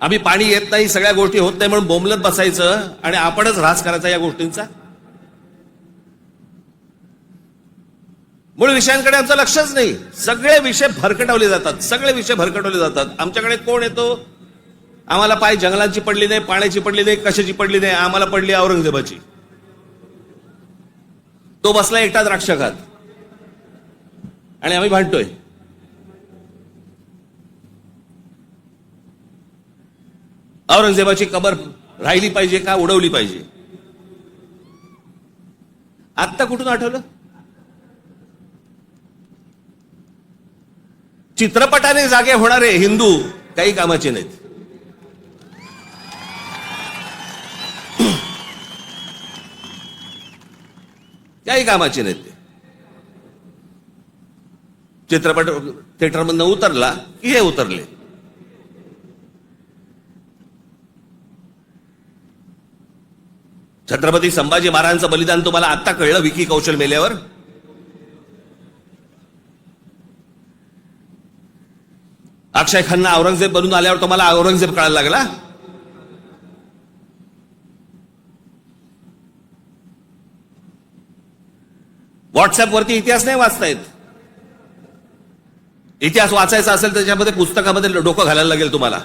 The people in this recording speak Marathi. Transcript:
आम्ही पाणी येत नाही, सगळ्या गोष्टी होत नाही म्हणून बोंबलत बसायचं आणि आपणच ऱ्हास करायचा या गोष्टींचा. मूळ विषयांकडे आमचं लक्षच नाही. सगळे विषय भरकटवले जातात, सगळे विषय भरकटवले जातात. आमच्याकडे कोण येतो, आम्हाला पाय जंगलांची पडली नाही, पाण्याची पडली नाही, कशाची पडली नाही, आम्हाला पडली औरंगजेबाची. तो बसला एकटा द्राक्ष खात आणि आम्ही भांडतोय. औरंगजेबाची कबर राहिली पाहिजे का उडवली पाहिजे? आत्ता कुठून आठवलं? चित्रपटाने जागे होणारे हिंदू काही कामाचे नाहीत. काही कामाचे नाहीत ते. चित्रपट थिएटरमधनं उतरला की हे उतरले. छत्रपती संभाजी महाराजांचं बलिदान तुम्हाला आत्ता कळलं विकी कौशल मेल्यावर? अक्षय खन्ना औरंगजेब बनून आल्यावर तुम्हाला औरंगजेब कळायला लागला? व्हॉट्सअप वरती इतिहास नाही वाचतायत. इतिहास वाचायचा असेल त्याच्यामध्ये पुस्तकामध्ये डोकं घालायला लागेल तुम्हाला.